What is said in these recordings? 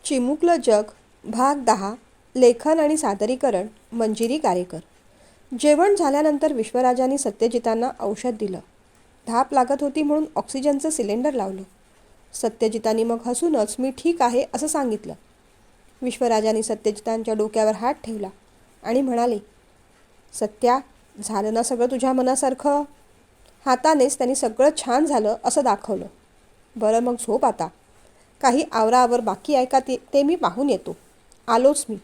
चिमुकलं जग भाग 10. लेखन आणि सादरीकरण मंजिरी गारेकर. जेवण झाल्यानंतर विश्वराजांनी सत्यजितांना औषध दिलं. धाप लागत होती म्हणून ऑक्सिजनचं सिलेंडर लावलं. सत्यजितांनी मग हसूनच मी ठीक आहे असं सांगितलं. विश्वराजांनी सत्यजितांच्या डोक्यावर हात ठेवला आणि म्हणाले, सत्या, झालं ना सगळं तुझ्या मनासारखं? हातानेच त्यांनी सगळं छान झालं असं दाखवलं. बरं मग झोप आता. काही आवराआवर बाकी आहे का ते मी पाहून येतो. आलोच मी,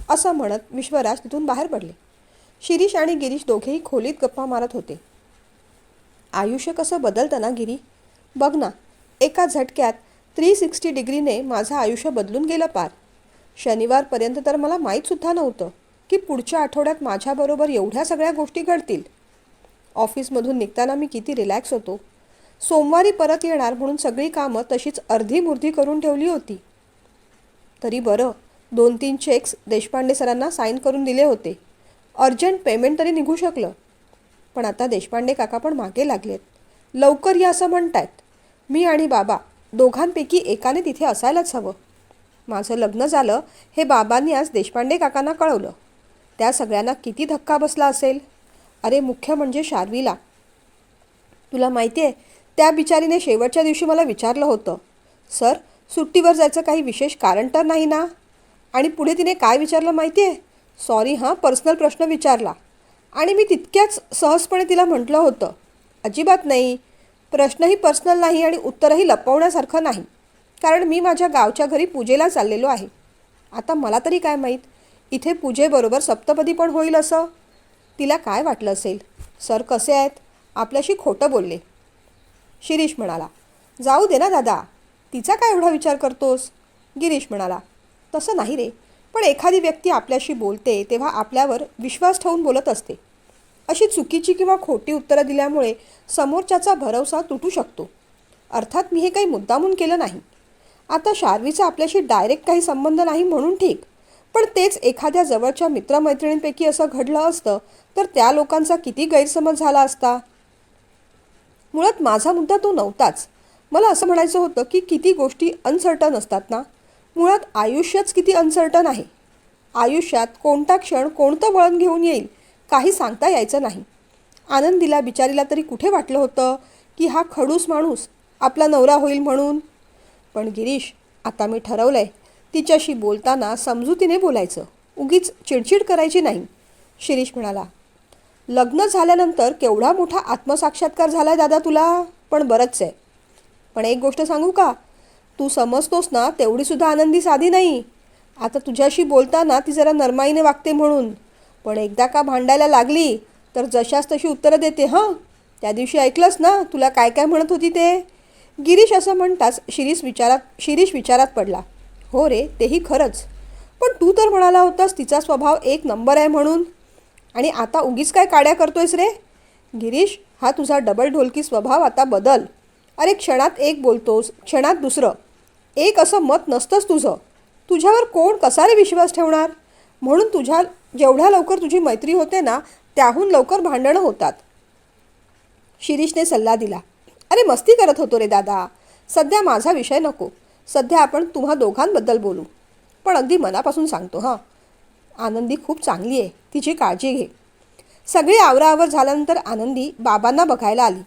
असं म्हणत विश्वराज तिथून बाहेर पडले. शिरीष आणि गिरीश दोघेही खोलीत गप्पा मारत होते. आयुष्य कसं बदलतं ना गिरी. बघ ना, एका झटक्यात 360 डिग्रीने माझं आयुष्य बदलून गेलं पार. शनिवारपर्यंत तर मला माहीतसुद्धा नव्हतं की पुढच्या आठवड्यात माझ्याबरोबर एवढ्या सगळ्या गोष्टी घडतील. ऑफिसमधून निघताना मी किती रिलॅक्स होतो. सोमवारी परत येणार म्हणून सगळी कामं तशीच अर्धी करून ठेवली होती. तरी बरं, 2-3 चेक्स देशपांडे सरांना साईन करून दिले होते. अर्जंट पेमेंट तरी निघू शकलं. पण आता देशपांडे काका पण मागे लागलेत. लवकर या असं म्हणतायत. मी आणि बाबा दोघांपैकी एकाने तिथे असायलाच हवं. माझं लग्न झालं हे बाबांनी आज देशपांडे काकांना कळवलं. त्या सगळ्यांना किती धक्का बसला असेल. अरे मुख्य म्हणजे शार्वीला. तुला माहिती आहे, त्या बिचारीने शेवटच्या दिवशी मला विचारलं होतं, सर सुट्टीवर जायचं काही विशेष कारण तर नाही ना? आणि पुढे तिने काय विचारलं माहिती आहे? सॉरी हां, पर्सनल प्रश्न विचारला. आणि मी तितक्याच सहजपणे तिला म्हटलं होतं, अजिबात नाही, प्रश्नही पर्सनल नाही आणि उत्तरही लपवण्यासारखं नाही, कारण मी माझ्या गावच्या घरी पूजेला चाललेलो आहे. आता मला तरी काय माहीत, इथे पूजेबरोबर सप्तपदी पण होईल असं. तिला काय वाटलं असेल? सर कसे आहेत? आपल्याशी खोटं बोलले. शिरीष म्हणाला, जाऊ दे ना दादा, तिचा काय एवढा विचार करतोस? गिरीश म्हणाला, तसं नाही रे, पण एखादी व्यक्ती आपल्याशी बोलते तेव्हा आपल्यावर विश्वास ठेवून बोलत असते. अशी चुकीची किंवा खोटी उत्तरं दिल्यामुळे समोरच्याचा भरवसा तुटू शकतो. अर्थात मी हे काही मुद्दामून केलं नाही. आता शार्वीचा आपल्याशी डायरेक्ट काही संबंध नाही म्हणून ठीक, पण तेच एखाद्या जवळच्या मित्रमैत्रिणींपैकी असं घडलं असतं तर त्या लोकांचा किती गैरसमज झाला असता. मुळात माझा मुद्दा तो नव्हताच. मला असं म्हणायचं होतं की किती गोष्टी अनसर्टन असतात ना. मुळात आयुष्यच किती अनसर्टन आहे. आयुष्यात कोणता क्षण कोणतं वळण घेऊन येईल काही सांगता यायचं नाही. आनंदीला बिचारीला तरी कुठे वाटलं होतं की हा खडूस माणूस आपला नवरा होईल म्हणून. पण गिरीश, आता मी ठरवलंय, तिच्याशी बोलताना समजुतीने बोलायचं, उगीच चिडचिड करायची नाही. शिरीष म्हणाला, लग्न झाल्यानंतर केवढा मोठा आत्मसाक्षात्कार झाला आहे दादा तुला, पण बरंच आहे. पण एक गोष्ट सांगू का, तू समजतोस ना तेवढीसुद्धा आनंदी साधी नाही. आता तुझ्याशी बोलताना ती जरा नरमाईने वागते म्हणून, पण एकदा का भांडायला लागली तर जशास तशी उत्तरं देते. हां, त्या दिवशी ऐकलंस ना तुला काय काय म्हणत होती ते? गिरीश असं म्हणताच शिरीष विचारात पडला. हो रे, तेही खरंच, पण तू तर म्हणाला होतास तिचा स्वभाव एक नंबर आहे म्हणून, आणि आता उगीच काय काड्या करतोयस रे? गिरीश, हा तुझा डबल ढोलकी स्वभाव आता बदल. अरे क्षणात एक बोलतोस, क्षणात दुसरं. एक असं मत नसतंच तुझं. तुझ्यावर कोण कसा रे विश्वास ठेवणार? म्हणून जेवढ्या लवकर तुझी मैत्री होते ना त्याहून लवकर भांडणं होतात. शिरीषने सल्ला दिला. अरे मस्ती करत होतो रे दादा. सध्या माझा विषय नको. सध्या आपण तुम्हा दोघांबद्दल बोलू. पण अगदी मनापासून सांगतो हां, आनंदी खूप चांगली आहे, तिची काळजी घे. सगळी आवराआवर झाल्यानंतर आनंदी बाबांना बघायला आली.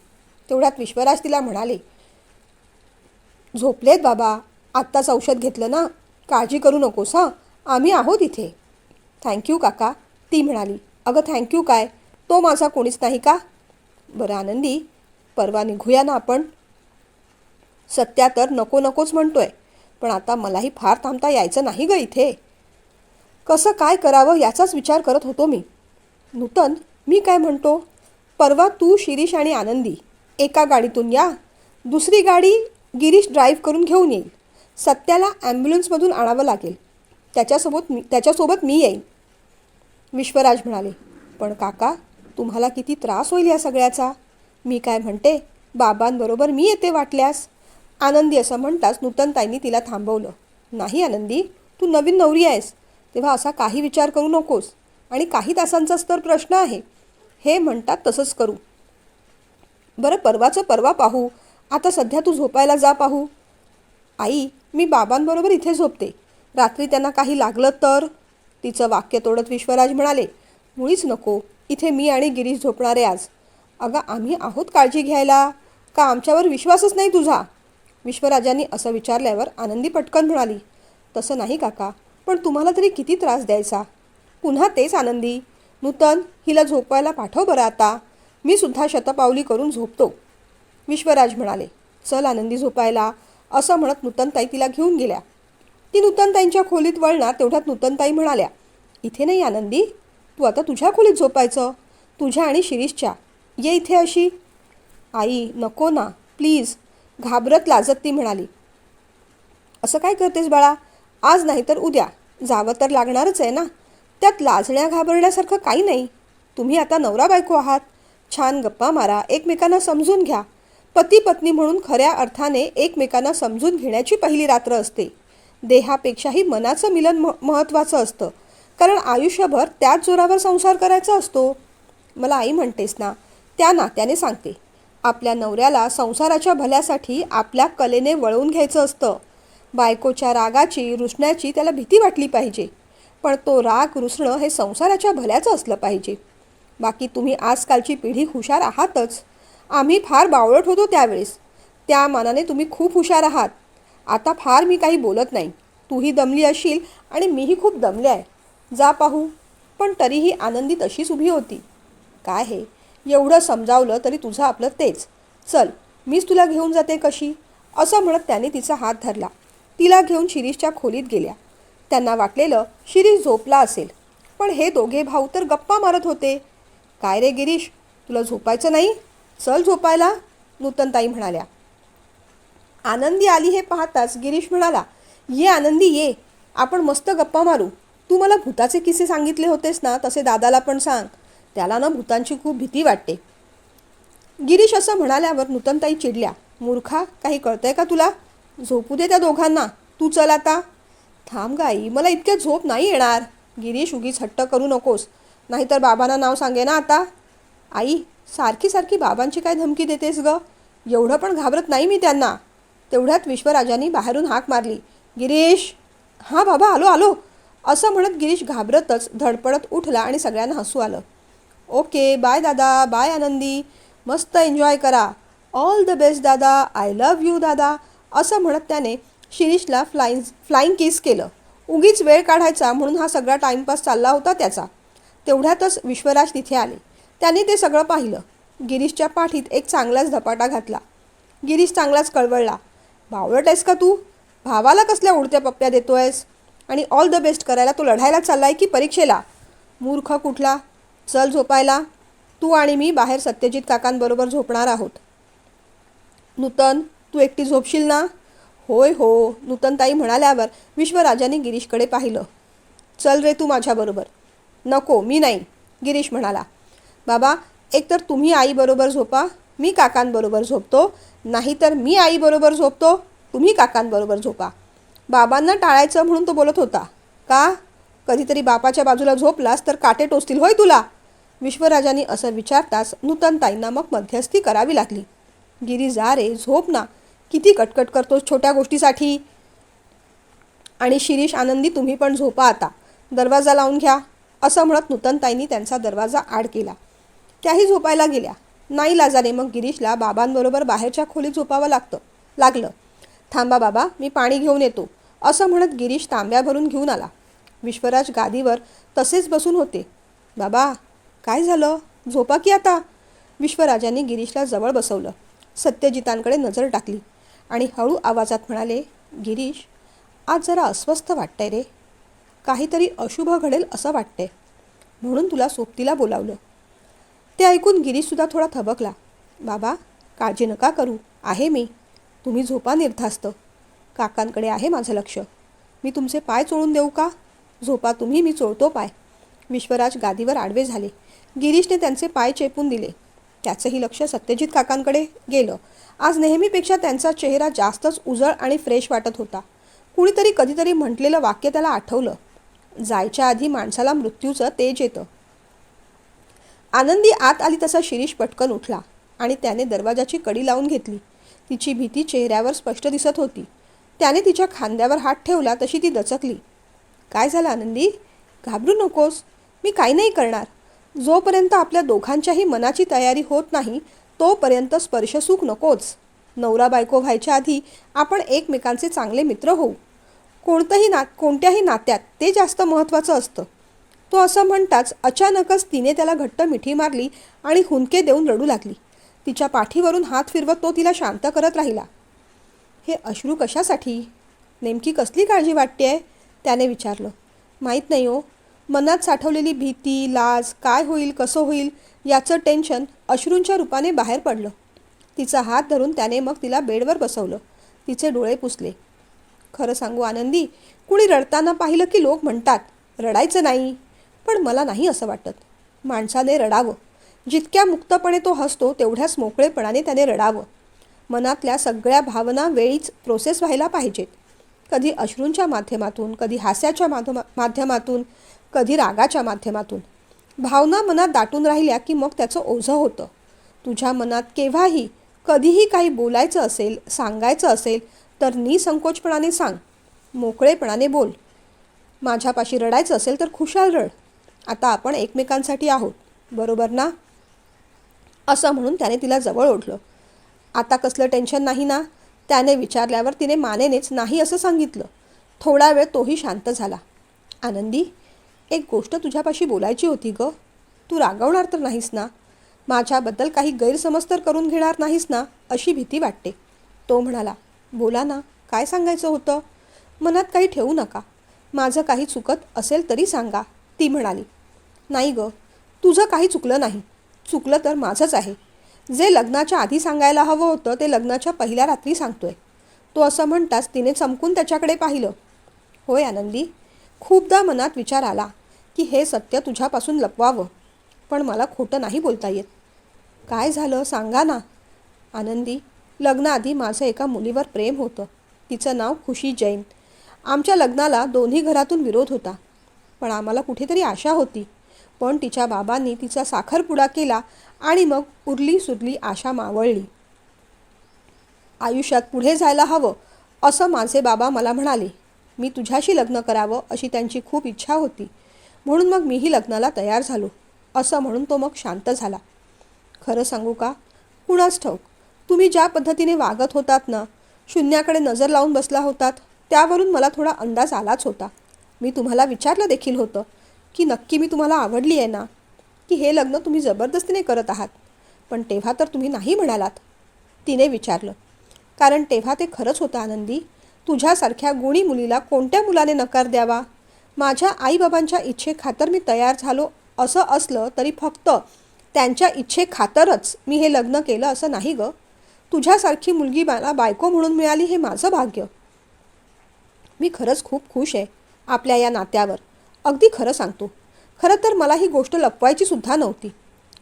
तेवढ्यात विश्वराज तिला म्हणाले, झोपलेत बाबा, आत्ताच औषध घेतलं ना, काळजी करू नकोस हां, आम्ही आहोत इथे. थँक्यू काका, ती म्हणाली. अगं थँक्यू काय, तो माझा कोणीच नाही का? बरं आनंदी, परवा निघूया ना आपण? सत्या तर नको नकोच म्हणतोय, पण आता मलाही फार थांबता यायचं नाही गं इथे. कसं काय करावं याचाच विचार करत होतो मी. नूतन, मी काय म्हणतो, परवा तू, शिरीष आणि आनंदी एका गाडीतून या, दुसरी गाडी गिरीश ड्राईव्ह करून घेऊन येईल. सत्याला ॲम्ब्युलन्समधून आणावं लागेल. त्याच्यासोबत मी येईन. विश्वराज म्हणाले, पण काका, तुम्हाला किती त्रास होईल या सगळ्याचा. मी काय म्हणते, बाबांबरोबर मी येते वाटल्यास. आनंदी असं म्हणताच नूतनताईंनी तिला थांबवलं. नाही आनंदी, तू नवीन नवरी आहेस, तेव्हा असा काही विचार करू नकोस, आणि काही तासांचाच तर प्रश्न आहे. हे म्हणतात तसंच करू. बरं परवाचं परवा पाहू, आता सध्या तू झोपायला जा पाहू. आई, मी बाबांबरोबर इथे झोपते. रात्री त्यांना काही लागलं तर? तिचं वाक्य तोडत विश्वराज म्हणाले, मुळीच नको. इथे मी आणि गिरीश झोपणारे आज. अगं आम्ही आहोत काळजी घ्यायला. का आमच्यावर विश्वासच नाही तुझा? विश्वराजांनी असं विचारल्यावर आनंदी पटकन म्हणाली, तसं नाही काका, पण तुम्हाला तरी किती त्रास द्यायचा? पुन्हा तेच आनंदी. नूतन, हिला झोपवायला पाठव बरं आता. मी सुद्धा शतपावली करून झोपतो. विश्वराज म्हणाले, चल आनंदी झोपायला. असं म्हणत नूतनताई तिला घेऊन गेल्या. ती नूतनताईंच्या खोलीत वळणार तेवढ्यात नूतनताई म्हणाल्या, इथे नाही आनंदी, तू आता तुझ्या खोलीत झोपायचं, तुझ्या आणि शिरीषच्या. ये इथे अशी. आई नको ना प्लीज, घाबरत लाजत ती म्हणाली. असं काय करतेस बाळा? आज नाही तर उद्या जावं तर लागणारच आहे ना. त्यात लाजण्या घाबरण्यासारखं काही नाही. तुम्ही आता नवरा बायको आहात. छान गप्पा मारा, एकमेकांना समजून घ्या. पती पत्नी म्हणून खऱ्या अर्थाने एकमेकांना समजून घेण्याची पहिली रात्र असते. देहापेक्षाही मनाचं मिलन महत्त्वाचं असतं, कारण आयुष्यभर त्याच जोरावर संसार करायचा असतो. मला आई म्हणतेस ना, त्या नात्याने सांगते. आपल्या नवऱ्याला संसाराच्या भल्यासाठी आपल्या कलेने वळवून घ्यायचं असतं. बायकोच्या रागाची रुसण्याची त्याला भीती वाटली पाहिजे, पण तो राग रुसणं हे संसाराच्या भल्याचं असलं पाहिजे. बाकी तुम्ही आजकालची पिढी हुशार आहातच. आम्ही फार बावळट होतो त्यावेळेस. त्या मानाने तुम्ही खूप हुशार आहात. आता फार मी काही बोलत नाही. तूही दमली असशील आणि मीही खूप दमले आहे. जा पाहू. पण तरीही आनंदी तशीच उभी होती. काय हे, एवढं समजावलं तरी तुझं आपलं तेच. चल मीच तुला घेऊन जाते कशी. असं म्हणत त्याने तिचा हात धरला. तिला घेऊन शिरीषच्या खोलीत गेल्या. त्यांना वाटलेलं शिरीष झोपला असेल, पण हे दोघे भाऊ तर गप्पा मारत होते. काय रे गिरीश, तुला झोपायचं नाही? चल झोपायला, नूतनताई म्हणाल्या. आनंदी आली हे पाहताच गिरीश म्हणाला, ये आनंदी ये, आपण मस्त गप्पा मारू. तू मला भूताचे किस्से सांगितले होतेस ना, तसे दादाला पण सांग. त्याला ना भूतांची खूप भीती वाटते. गिरीश असं म्हणाल्यावर नूतनताई चिडल्या. मूर्खा, काही कळतंय का तुला? झोपू दे त्या दोघांना. तू चल आता. थांब गाई, मला इतक्या झोप नाही येणार. गिरीश उगीच हट्ट करू नकोस, नाहीतर बाबांना नाव सांगे ना आता. आई, सारखी सारखी बाबांची काय धमकी देतेस ग? एवढं पण घाबरत नाही मी त्यांना. तेवढ्यात विश्वराजांनी बाहेरून हाक मारली, गिरीश. हां बाबा, आलो आलो. असं म्हणत गिरीश घाबरतच धडपडत उठला आणि सगळ्यांना हसू आलं. ओके बाय दादा, बाय आनंदी, मस्त एन्जॉय करा. ऑल द बेस्ट दादा, आय लव्ह यू दादा. असं म्हणत त्याने शिरीषला फ्लाईंग किस केलं. उगीच वेळ काढायचा म्हणून हा सगळा टाईमपास चालला होता त्याचा. तेवढ्यातच विश्वराज तिथे आले. त्याने ते सगळं पाहिलं. गिरीशच्या पाठीत एक चांगलाच धपाटा घातला. गिरीश चांगलाच कळवळला. बावळट आहेस का तू? भावाला कसल्या उडत्या पप्प्या देतोयस? आणि ऑल द बेस्ट करायला तो लढायला चाललाय की परीक्षेला? मूर्ख कुठला. चल झोपायला. तू आणि मी बाहेर सत्यजित काकांबरोबर झोपणार आहोत. नूतन, तू एकटी झोपशील ना? होय हो, नूतनताई म्हणाल्यावर विश्वराजाने गिरीशकडे पाहिलं. चल रे तू माझ्याबरोबर. नको, मी नाही, गिरीश म्हणाला. बाबा, एकतर तुम्ही आईबरोबर झोपा, मी काकांबरोबर झोपतो, नाहीतर मी आईबरोबर झोपतो, तुम्ही काकांबरोबर झोपा. बाबांना टाळायचं म्हणून तो बोलत होता का? कधीतरी बापाच्या बाजूला झोपलास तर काटे टोचतील होय तुला. विश्वराजांनी असं विचारताच नूतनताईंना मग मध्यस्थी करावी लागली. गिरी जा रे, झोप ना. किती कटकट करतोस छोट्या गोष्टीसाठी. आणि शिरीष, आनंदी, तुम्ही पण झोपा आता. दरवाजा लावून घ्या. असं म्हणत नूतनताईंनी त्यांचा दरवाजा आड केला. त्याही झोपायला गेल्या. नाईलाजाने मग गिरीशला बाबांबरोबर बाहेरच्या खोलीत झोपावं लागलं. थांबा बाबा, मी पाणी घेऊन येतो. असं म्हणत गिरीश तांब्या भरून घेऊन आला. विश्वराज गादीवर तसेच बसून होते. बाबा, काय झालं? झोपा की आता. विश्वराजांनी गिरीशला जवळ बसवलं. सत्यजितांकडे नजर टाकली आणि हळू आवाजात म्हणाले, गिरीश, आज जरा अस्वस्थ वाटतंय रे. काहीतरी अशुभ घडेल असं वाटतंय, म्हणून तुला सोबतीला बोलावलं. ते ऐकून गिरीशसुद्धा थोडा थबकला. बाबा, काळजी नका करू, आहे मी. तुम्ही झोपा निर्धास्त. काकांकडे आहे माझं लक्ष. मी तुमचे पाय चोळून देऊ का? झोपा तुम्ही, मी चोळतो पाय. विश्वराज गादीवर आडवे झाले. गिरीशने त्यांचे पाय चेपून दिले. त्याचंही लक्ष सत्यजित काकांकडे गेलं. आज नेहमीपेक्षा त्यांचा चेहरा जास्तच उजळ आणि फ्रेश वाटत होता. कुणीतरी कधीतरी म्हटलेलं वाक्य त्याला आठवलं, जायच्या आधी माणसाला मृत्यूचं तेज येतं. आनंदी आत आली तसा शिरीष पटकन उठला आणि त्याने दरवाजाची कडी लावून घेतली. तिची भीती चेहऱ्यावर स्पष्ट दिसत होती. त्याने तिच्या खांद्यावर हात ठेवला तशी ती दचकली. काय झालं आनंदी? घाबरू नकोस, मी काही नाही करणार. जोपर्यंत आपल्या दोघांच्याही मनाची तयारी होत नाही तोपर्यंत स्पर्शसुख नकोच. नवरा बायको व्हायच्या आधी आपण एकमेकांचे चांगले मित्र होऊ. कोणत्याही नात्यात ते जास्त महत्त्वाचं असतं. तो असं म्हणताच अचानकच तिने त्याला घट्ट मिठी मारली आणि हुंदके देऊन रडू लागली. तिच्या पाठीवरून हात फिरवत तो तिला शांत करत राहिला. हे अश्रू कशासाठी? नेमकी कसली काळजी वाटतेय? त्याने विचारलं. माहीत नाही हो. मनात साठवलेली भीती, लाज, काय होईल कसं होईल याचं टेन्शन अश्रूंच्या रूपाने बाहेर पडलं. तिचा हात धरून त्याने मग तिला बेडवर बसवलं. तिचे डोळे पुसले. खरं सांगू आनंदी, कुणी रडताना पाहिलं की लोक म्हणतात रडायचं नाही, पण मला नाही असं वाटत. माणसाने रडावं. जितक्या मुक्तपणे तो हसतो तेवढ्याच मोकळेपणाने त्याने रडावं. मनातल्या सगळ्या भावना वेळीच प्रोसेस व्हायला पाहिजेत. कधी अश्रूंच्या माध्यमातून, कधी हास्याच्या माध्यमातून, कधी रागाच्या माध्यमातून. भावना मनात दाटून राहिल्या की मग त्याचं ओझं होतं. तुझ्या मनात केव्हाही कधीही काही बोलायचं असेल, सांगायचं असेल तर निसंकोचपणाने सांग. मोकळेपणाने बोल. माझ्यापाशी रडायचं असेल तर खुशाल रड. आता आपण एकमेकांसाठी आहोत, बरोबर ना? असं म्हणून त्याने तिला जवळ ओढलं. आता कसलं टेन्शन नाही ना? त्याने विचारल्यावर तिने मानेनेच नाही असं सांगितलं. थोडा वेळ तोही शांत झाला. आनंदी, एक गोष्ट तुझ्यापाशी बोलायची होती ग. तू रागवणार तर नाहीस ना? माझ्याबद्दल काही गैरसमज तर करून घेणार नाहीस ना, अशी भीती वाटते. तो म्हणाला. बोला ना, काय सांगायचं होतं? मनात काही ठेवू नका. माझं काही चुकत असेल तरी सांगा, ती म्हणाली. नाही ग, तुझं काही चुकलं नाही. चुकलं तर माझंच आहे. जे लग्नाच्या आधी सांगायला हवं होतं ते लग्नाच्या पहिल्या रात्री सांगतोय. तो असं म्हणताच तिने चमकून त्याच्याकडे पाहिलं. होय आनंदी, खूपदा मनात विचार आला की हे सत्य तुझ्यापासून लपवावं, पण मला खोटं नाही बोलता येत. काय झालं सांगा ना? आनंदी, लग्नाआधी माझं एका मुलीवर प्रेम होतं. तिचं नाव खुशी जैन. आमच्या लग्नाला दोन्ही घरातून विरोध होता, पण आम्हाला कुठेतरी आशा होती. पण तिच्या बाबांनी तिचा साखरपुडा केला आणि मग उरली सुरली आशा मावळली. आयुष्यात पुढे जायला हवं असं माझे बाबा मला म्हणाले. मी तुझ्याशी लग्न करावं अशी त्यांची खूप इच्छा होती, म्हणून मग मीही लग्नाला तयार झालो. असं म्हणून तो मग शांत झाला. खरं सांगू का? कुणास ठाऊक, तुम्ही ज्या पद्धतीने वागत होतात ना, शून्याकडे नजर लावून बसला होतात, त्यावरून मला थोडा अंदाज आलाच होता. मी तुम्हाला विचारलं देखील होतं की नक्की मी तुम्हाला आवडली आहे ना, की हे लग्न तुम्ही जबरदस्तीने करत आहात. पण तेव्हा तर तुम्ही नाही म्हणालात, तिने विचारलं. कारण तेव्हा ते खरंच होतं आनंदी. तुझ्यासारख्या गुणी मुलीला कोणत्या मुलाने नकार द्यावा? माझ्या आईबाबांच्या इच्छेखातर मी तयार झालो असं असलं तरी फक्त त्यांच्या इच्छेखातरच मी हे लग्न केलं असं नाही ग. तुझ्यासारखी मुलगी मला बायको म्हणून मिळाली हे माझं भाग्य. मी खरंच खूप खुश आहे आपल्या या नात्यावर. अगदी खरं सांगतो. खरं तर मला ही गोष्ट लपवायची सुद्धा नव्हती.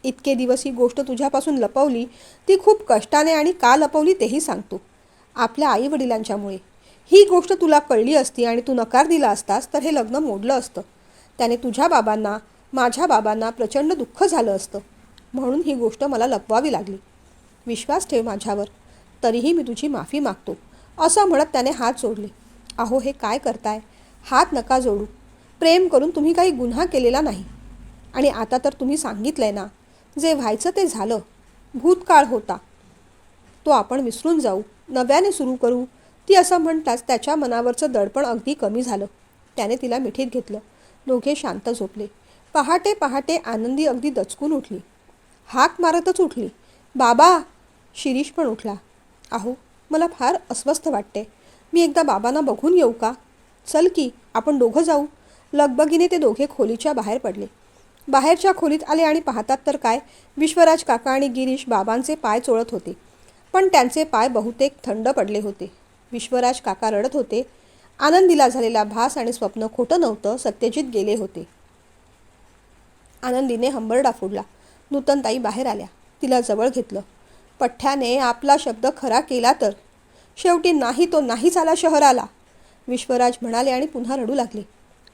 इतके दिवस ही गोष्ट तुझ्यापासून लपवली, ती खूप कष्टाने, आणि का लपवली तेही सांगतो. आपल्या आईवडिलांच्यामुळे. ही गोष्ट तुला कळली असती आणि तू नकार दिला असतास तर हे लग्न मोडलं असतं. त्याने तुझ्या बाबांना, माझ्या बाबांना प्रचंड दुःख झालं असतं. म्हणून ही गोष्ट मला लपवावी लागली. विश्वास ठेव माझ्यावर. तरीही मी तुझी माफी मागतो, असं म्हणत त्याने हात जोडले. अहो, हे काय करताय? हात नका जोडू. प्रेम करून तुम्ही काही गुन्हा केलेला नाही. आणि आता तर तुम्ही सांगितलंय ना, जे व्हायचं ते झालं. भूतकाळ होता, तो आपण विसरून जाऊ, नव्याने सुरू करू. ती असं म्हणताच त्याच्या मनावरचं दडपण अगदी कमी झालं. त्याने तिला मिठीत घेतलं. दोघे शांत झोपले. पहाटे पहाटे आनंदी अगदी दचकून उठली. हाक मारतच उठली. बाबा! शिरीष पण उठला. अहो, मला फार अस्वस्थ वाटते. मी एकदा बाबांना बघून येऊ का? चल की, आपण दोघं जाऊ. लगबगीने ते दोघे खोलीच्या बाहेर पडले. बाहेरच्या खोलीत आले आणि पाहतात तर काय, विश्वराज काका आणि गिरीश बाबांचे पाय चोळत होते. पण त्यांचे पाय बहुतेक थंड पडले होते. विश्वराज काका रडत होते. आनंदीला झालेला भास आणि स्वप्न खोटं नव्हतं, सत्यजित गेले होते. आनंदीने हंबरडा फोडला. नूतनताई बाहेर आल्या. तिला जवळ घेतलं. पठ्ठ्याने आपला शब्द खरा केला तर. शेवटी नाही तो नाहीच आला शहराला, विश्वराज म्हणाले आणि पुन्हा रडू लागले.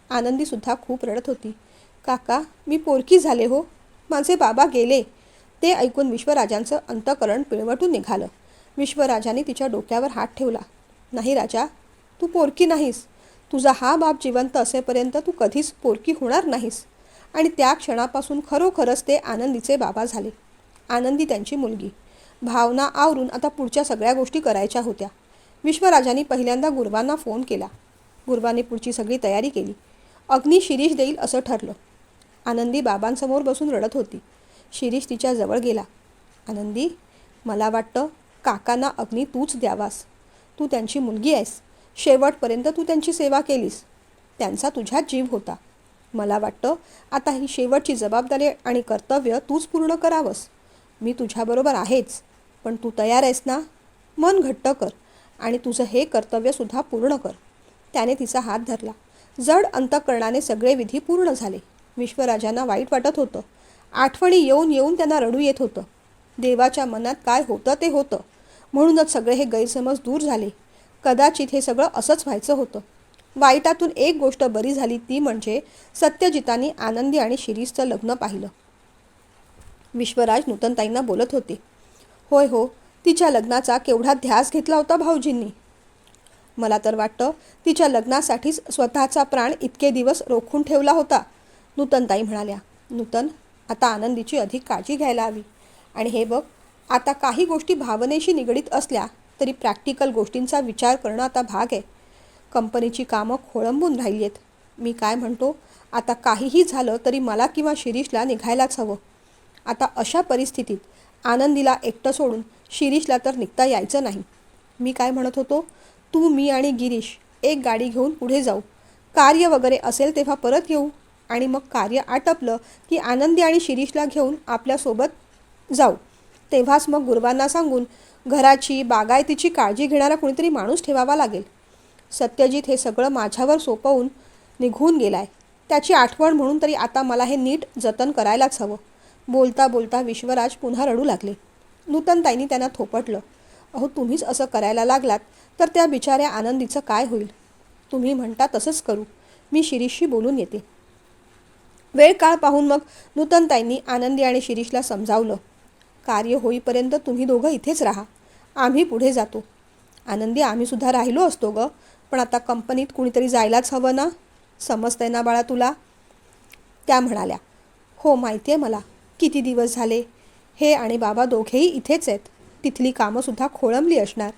आनंदीसुद्धा खूप रडत होती. काका, मी पोरकी झाले हो. माझे बाबा गेले. ते ऐकून विश्वराजांचं अंतःकरण पिळवटून निघालं. विश्वराजाने तिच्या डोक्यावर हात ठेवला. नाही राजा, तू पोरकी नाहीस. तुझा हा बाप जिवंत असेपर्यंत तू कधीच पोरकी होणार नाहीस. आणि त्या क्षणापासून खरोखरच ते आनंदीचे बाबा झाले. आनंदी त्यांची मुलगी. भावना आवरून आता पुढच्या सगळ्या गोष्टी करायच्या होत्या. विश्वराजांनी पहिल्यांदा गुरवांना फोन केला. गुरवांनी पुढची सगळी तयारी केली. अग्नी शिरीष देईल असं ठरलं. आनंदी बाबांसमोर बसून रडत होती. शिरीष तिच्या जवळ गेला. आनंदी, मला वाटतं काकांना अग्नी तूच द्यावास. तू त्यांची मुलगी आहेस. शेवटपर्यंत तू त्यांची सेवा केलीस. त्यांचा तुझ्यात जीव होता. मला वाटतं आता ही शेवटची जबाबदारी आणि कर्तव्य तूच पूर्ण करावंस. मी तुझ्याबरोबर आहेच, पण तू तयार आहेस ना? मन घट्ट कर आणि तुझं हे कर्तव्यसुद्धा पूर्ण कर. त्याने तिचा हात धरला. जड अंतःकरणाने सगळे विधी पूर्ण झाले. विश्वराजांना वाईट वाटत होतं. आठवणी येऊन येऊन त्यांना रडू येत होतं. देवाच्या मनात काय होतं ते होतं. म्हणूनच सगळे हे गैरसमज दूर झाले. कदाचित हे सगळं असंच व्हायचं होतं. वाईटातून एक गोष्ट बरी झाली, ती म्हणजे सत्यजितांनी आनंदी आणि शिरीषचं लग्न पाहिलं. विश्वराज नूतनताईंना बोलत होते. होय हो, तिच्या लग्नाचा केवढा ध्यास घेतला होता भाऊजींनी. मला तर वाटतं तिच्या लग्नासाठीच स्वतःचा प्राण इतके दिवस रोखून ठेवला होता, नूतनताई म्हणाल्या. नूतन, आता आनंदीची अधिक काळजी घ्यायला हवी. आणि हे बघ, आता काही गोष्टी भावनेशी निगडीत असल्या तरी प्रॅक्टिकल गोष्टींचा विचार करणं आता भाग आहे. कंपनीची कामं खोळंबून राहिली आहेत. मी काय म्हणतो, आता काहीही झालं तरी मला किंवा शिरीषला निघायलाच हवं. आता अशा परिस्थितीत आनंदीला एकटं सोडून शिरीषला तर निघता यायचं नाही. मी काय म्हणत होतो, तू, मी आणि गिरीश एक गाडी घेऊन पुढे जाऊ. कार्य वगैरे असेल तेव्हा परत येऊ. आणि मग कार्य आटपलं की आनंदी आणि शिरीषला घेऊन आपल्यासोबत जाऊ. तेव्हाच मग गुरवांना सांगून घराची बागायतीची काळजी घेणारा कुणीतरी माणूस ठेवावा लागेल. सत्यजित हे सगळं माझ्यावर सोपवून निघून गेलाय. त्याची आठवण म्हणून तरी आता मला हे नीट जतन करायलाच हवं. बोलता बोलता विश्वराज पुन्हा रडू लागले. नूतनताईंनी त्यांना थोपटलं. अहो, तुम्हीच असं करायला लागलात तर त्या बिचाऱ्या आनंदीचं काय होईल? तुम्ही म्हणता तसंच करू. मी शिरीषशी बोलून येते. वेळ काळ पाहून मग नूतनताईंनी आनंदी आणि शिरीषला समजावलं. कार्य होईपर्यंत तुम्ही दोघं इथेच राहा. आम्ही पुढे जातो. आनंदी, आम्हीसुद्धा राहिलो असतो गं, पण आता कंपनीत कुणीतरी जायलाच हवं ना. समजतंय ना बाळा तुला? त्या म्हणाल्या. हो, माहिती आहे मला. किती दिवस झाले. हे आणि बाबा दोघेही इथेच आहेत. तिथली कामंसुद्धा खोळंबली असणार.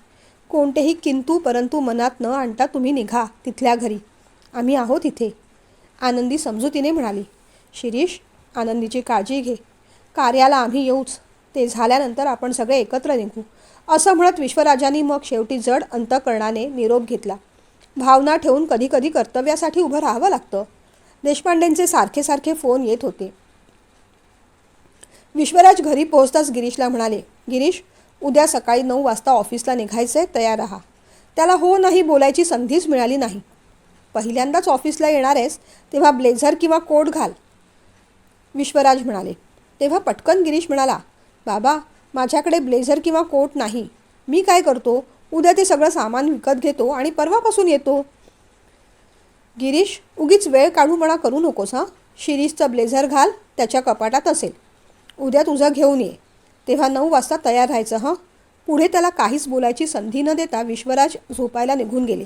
कोणतेही किंतु परंतु मनात न आणता तुम्ही निघा तिथल्या घरी. आम्ही आहोत इथे. आनंदी समजुतीने म्हणाली. शिरीष, आनंदीची काळजी घे. कार्याला आम्ही येऊच. ते झाल्यानंतर आपण सगळे एकत्र निघू. असं म्हणत विश्वराजांनी मग शेवटी जड अंतःकरणाने निरोप घेतला. भावना ठेवून कधी कधी कर्तव्यासाठी उभं राहावं लागतं. देशपांडेंचे सारखे सारखे फोन येत होते. विश्वराज घरी पोहोचताच गिरीशला म्हणाले. गिरीश, उद्या सकाळी 9 वाजता ऑफिसला निघायचंय, तयार राहा. त्याला हो नाही बोलायची संधीच मिळाली नाही. पहिल्यांदाच ऑफिसला येणार आहेस तेव्हा ब्लेझर किंवा कोट घाल, विश्वराज म्हणाले. तेव्हा पटकन गिरीश म्हणाला. बाबा, माझ्याकडे ब्लेझर किंवा कोट नाही. मी काय करतो, उद्या ते सगळं सामान विकत घेतो आणि परवापासून येतो. गिरीश, उगीच वेळ काढूपणा करू नकोस हां. शिरीषचं ब्लेझर घाल, त्याच्या कपाटात असेल. उद्या तुझं घेऊन ये. तेव्हा 9 वाजता तयार राहायचं हां. पुढे त्याला काहीच बोलायची संधी न देता विश्वराज झोपायला निघून गेले.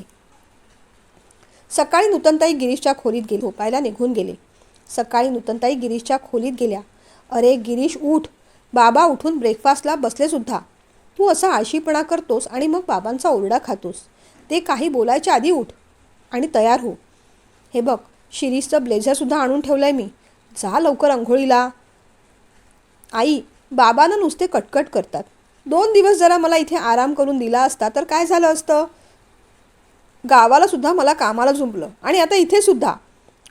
सकाळी नूतनताई गिरीशच्या खोलीत गेले. झोपायला निघून गेले. सकाळी नूतनताई गिरीशच्या खोलीत गेल्या. अरे गिरीश, उठ. बाबा उठून ब्रेकफास्टला बसलेसुद्धा. तू असा आळशीपणा करतोस आणि मग बाबांचा ओरडा खातोस. ते काही बोलायच्या आधी उठ आणि तयार हो. हे बघ, शिरीषचं ब्लेझरसुद्धा आणून ठेवलं आहे मी. जा लवकर अंघोळीला. आई, बाबांना नुसते कटकट करतात. 2 दिवस जरा मला इथे आराम करून दिला असता तर काय झालं असतं. गावाला सुद्धा मला कामाला जुंपलं आणि आता इथे सुद्धा.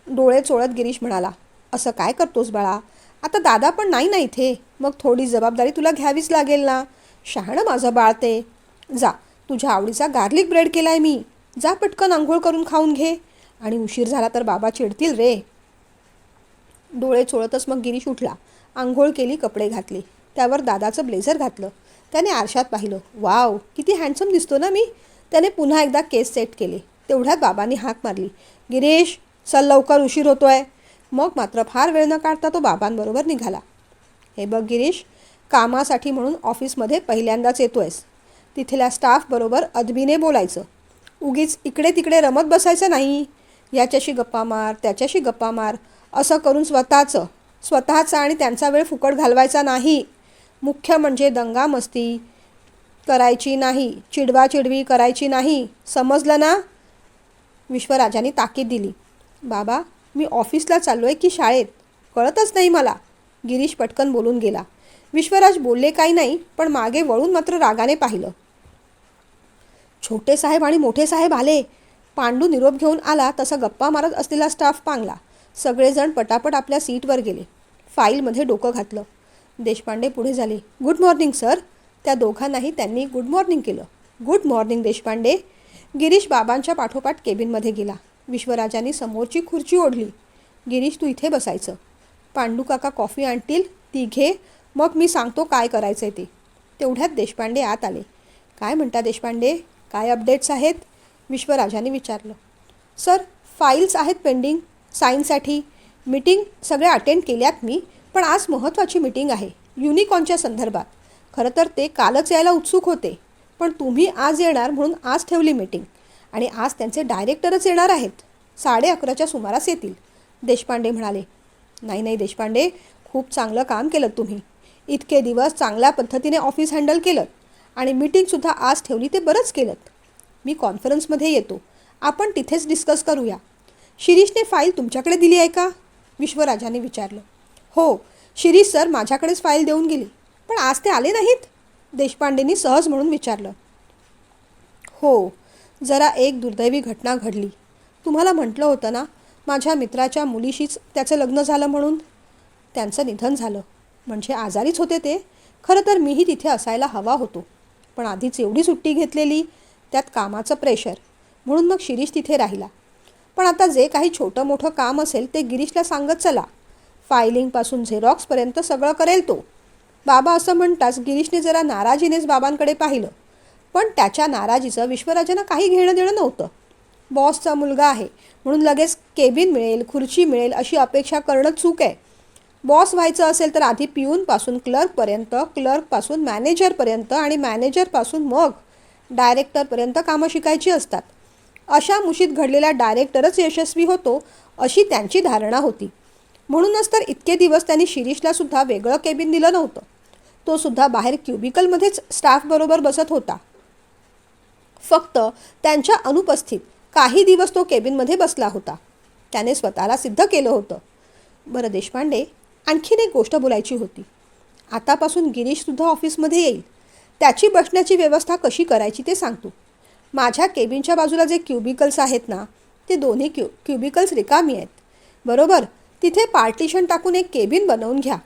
डोळे चोळत गिरीश म्हणाला. असं काय करतोस बाळा. आता दादा पण नाही ना इथे. मग थोडी जबाबदारी तुला घ्यावीच लागेल ना. शहाणं माझं बाळ ते. जा, तुझ्या आवडीचा गार्लिक ब्रेड केलाय मी. जा पटकन आंघोळ करून खाऊन घे. आणि उशीर झाला तर बाबा चिडतील रे. डोळे चोळतच मग गिरीश उठला. आंघोळ केली, कपडे घातले. त्यावर दादाचं ब्लेझर घातलं. त्याने आरशात पाहिलं. वाव, किती हँडसम दिसतो ना मी. त्याने पुन्हा एकदा केस सेट केले. तेवढ्यात बाबांनी हाक मारली. गिरीश, चल लवकर, उशीर होतोय. मग मात्र फार वेळ न काढता तो बाबांबरोबर निघाला. हे बघ गिरीश, कामासाठी म्हणून ऑफिसमध्ये पहिल्यांदाच येतोयस. तिथल्या स्टाफबरोबर अदबीने बोलायचं. उगीच इकडे तिकडे रमत बसायचं नाही. याच्याशी गप्पा मार, त्याच्याशी गप्पा मार असं करून स्वतःचा आणि त्यांचा वेळ फुकट घालवायचा नाही. मुख्य म्हणजे दंगामस्ती करायची नाही, चिडवाचिडवी करायची नाही, समजलं ना? विश्वराजांनी ताकीद दिली. बाबा, मी ऑफिसला चाललो आहे की शाळेत कळतच नाही मला, गिरीश पटकन बोलून गेला. विश्वराज बोलले काही नाही, पण मागे वळून मात्र रागाने पाहिलं. छोटे साहेब आणि मोठे साहेब आले. पांडू निरोप घेऊन आला तसा गप्पा मारत असलेला स्टाफ पांगला. सगळेजण पटापट आपल्या सीटवर गेले. फाईलमध्ये डोकं घातलं. देशपांडे पुढे झाले. Good morning sir. त्या दोघांनाही त्यांनी गुड मॉर्निंग केलं. Good morning Deshpande. गिरीश बाबांच्या पाठोपाठ केबिनमध्ये गेला. विश्वराजांनी समोरची खुर्ची ओढली. गिरीश, तू इथे बसायचं. पांडू काका कॉफी आणतील, ती घे, मग मी सांगतो काय करायचं ते. तेवढ्यात देशपांडे आत आले. काय म्हणता देशपांडे, काय अपडेट्स आहेत? विश्वराजांनी विचारलं. सर, फाईल्स आहेत पेंडिंग साईनसाठी. मीटिंग सगळ्या अटेंड केल्यात मी, पण आज महत्त्वाची मीटिंग आहे युनिकॉर्नच्या संदर्भात. खरं तर ते कालच यायला उत्सुक होते, पण तुम्ही आज येणार म्हणून आज ठेवली मीटिंग. आणि आज त्यांचे डायरेक्टरच येणार आहेत. 11:30च्या सुमारास येतील, देशपांडे म्हणाले. नाही देशपांडे, खूप चांगलं काम केलं तुम्ही. इतके दिवस चांगल्या पद्धतीने ऑफिस हँडल केलं आणि मीटिंगसुद्धा आज ठेवली ते बरंच केलं. मी कॉन्फरन्समध्ये येतो, आपण तिथेच डिस्कस करूया. शिरीषने फाईल तुमच्याकडे दिली आहे का? विश्वराजांनी विचारलं. हो, शिरीष सर माझ्याकडेच फाईल देऊन गेली, पण आज ते आले नाहीत, देशपांडेंनी सहज म्हणून विचारलं. हो, जरा एक दुर्दैवी घटना घडली. तुम्हाला म्हटलं होतं ना, माझ्या मित्राच्या मुलीशीच त्याचं लग्न झालं म्हणून. त्यांचं निधन झालं. म्हणजे आजारीच होते ते. खरं तर मीही तिथे असायला हवा होतो, पण आधीच एवढी सुट्टी घेतलेली, त्यात कामाचं प्रेशर, म्हणून मग शिरीष तिथे राहिला. पण आता जे काही छोटं मोठं काम असेल ते गिरीशला सांगत चला. फायलिंगपासून झेरॉक्सपर्यंत सगळं करेल तो. बाबा असं म्हणताच गिरीशने जरा नाराजीनेच बाबांकडे पाहिलं. पण त्याच्या नाराजीचं विश्वराजांना काही घेणं देणं नव्हतं. बॉसचा मुलगा आहे म्हणून लगेच केबिन मिळेल, खुर्ची मिळेल अशी अपेक्षा करणं चूक आहे. बॉस व्हायचं असेल तर आधी पिऊनपासून क्लर्कपर्यंत, क्लर्कपासून मॅनेजरपर्यंत आणि मॅनेजरपासून मग डायरेक्टरपर्यंत कामं शिकायची असतात. अशा मुशीत घडलेला डायरेक्टरच यशस्वी होतो अशी त्यांची धारणा होती. म्हणूनच तर इतके दिवस त्यांनी शिरीषलासुद्धा वेगळं केबिन दिलं नव्हतं. तो सुद्धा बाहेर क्युबिकलमध्येच स्टाफबरोबर बसत होता. फक्त त्यांच्या अनुपस्थित काही दिवस तो केबिनमध्ये बसला होता. त्याने स्वतःला सिद्ध केलं होतं. बरं देशपांडे, आणखीन एक गोष्ट बोलायची होती. आतापासून गिरीशसुद्धा ऑफिसमध्ये येईल. त्याची बसण्याची व्यवस्था कशी करायची ते सांगतो. माझ्या केबिनच्या बाजूला जे क्युबिकल्स आहेत ना, ते दोन्ही क्युबिकल्स रिकामी आहेत. बरोबर, तिथे पार्टिशन टाकून एक केबिन बनवून घ्या.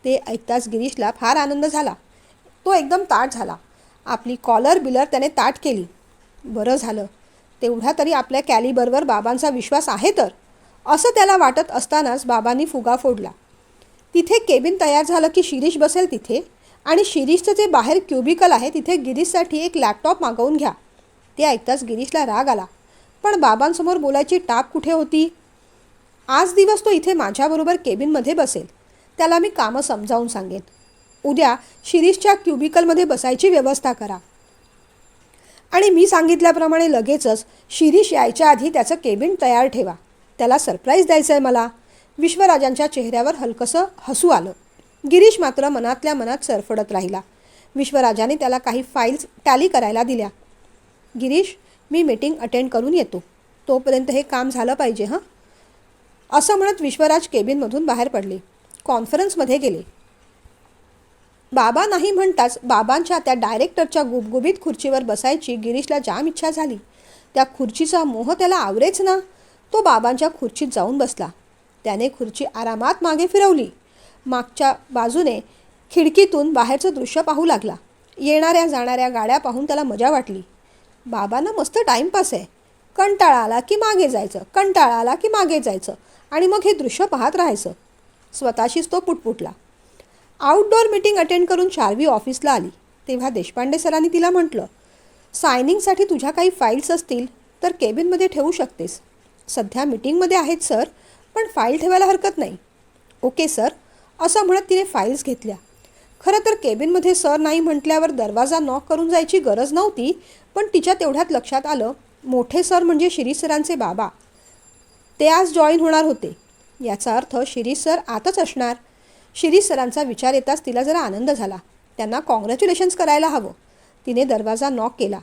ते ऐकताच गिरीशला फार आनंद झाला. तो एकदम ताठ झाला. आपली कॉलर बिलर त्याने ताठ केली. बरं झालं, तेवढा तरी आपल्या कॅलिबरवर बाबांचा विश्वास आहे तर, असं त्याला वाटत असतानाच बाबांनी फुगा फोडला. तिथे केबिन तयार झालं की शिरीष बसेल तिथे, आणि शिरीषचं जे बाहेर क्युबिकल आहे तिथे गिरीशसाठी एक लॅपटॉप मागवून घ्या. ते ऐकताच गिरीशला राग आला. पण बाबांसमोर बोलायची टाप कुठे होती? आज दिवस तो इथे माझ्याबरोबर केबिनमध्ये बसेल. त्याला मी कामं समजावून सांगेन. उद्या शिरीषच्या क्युबिकलमध्ये बसायची व्यवस्था करा. आणि मी सांगितल्याप्रमाणे लगेचच शिरीष यायच्या आधी त्याचं केबिन तयार ठेवा. त्याला सरप्राईज द्यायचं आहे मला. विश्वराजांच्या चेहऱ्यावर हलकंसं हसू आलं. गिरीश मात्र मनातल्या मनात सरफडत राहिला. विश्वराजाने त्याला काही फाईल्स टॅली करायला दिल्या. गिरीश, मी मीटिंग अटेंड करून येतो. तोपर्यंत हे काम झालं पाहिजे हं. असं म्हणत विश्वराज केबिनमधून बाहेर पडले. कॉन्फरन्समध्ये गेले. बाबा नाही म्हणताच बाबांच्या त्या डायरेक्टरच्या गुबगुबीत खुर्चीवर बसायची गिरीशला जाम इच्छा झाली. त्या खुर्चीचा मोह त्याला आवरेच ना. तो बाबांच्या खुर्चीत जाऊन बसला. त्याने खुर्ची आरामात मागे फिरवली. मागच्या बाजूने खिडकीतून बाहेरचं दृश्य पाहू लागला. येणाऱ्या जाणाऱ्या गाड्या पाहून त्याला मजा वाटली. बाबांना मस्त टाईमपास आहे. कंटाळा आला की मागे जायचं, कंटाळा आला की मागे जायचं आणि मग हे दृश्य पाहत राहायचं. स्वतःशीच तो पुटपुटला. आउटडोअर मीटिंग अटेंड करून शार्वी ऑफिसला आली. तेव्हा देशपांडे सरांनी तिला म्हटलं, सायनिंगसाठी तुझ्या काही फाईल्स असतील तर केबिनमध्ये ठेवू शकतेस. सध्या मीटिंगमध्ये आहेत सर, पण फाईल ठेवायला हरकत नाही. ओके सर, असं म्हणत तिने फाईल्स घेतल्या. खरं तर केबिनमध्ये सर नाही म्हटल्यावर दरवाजा नॉक करून जायची गरज नव्हती, पण तिच्या तेवढ्यात लक्षात आलं मोठे सर म्हणजे शिरीष सरांचे बाबा. ते आज जॉईन होणार होते. याचा अर्थ शिरीष सर आतच असणार. शिरीष सरांचा विचार येताच तिला जरा आनंद झाला. त्यांना कॉंग्रॅच्युलेशन्स करायला हवं. तिने दरवाजा नॉक केला.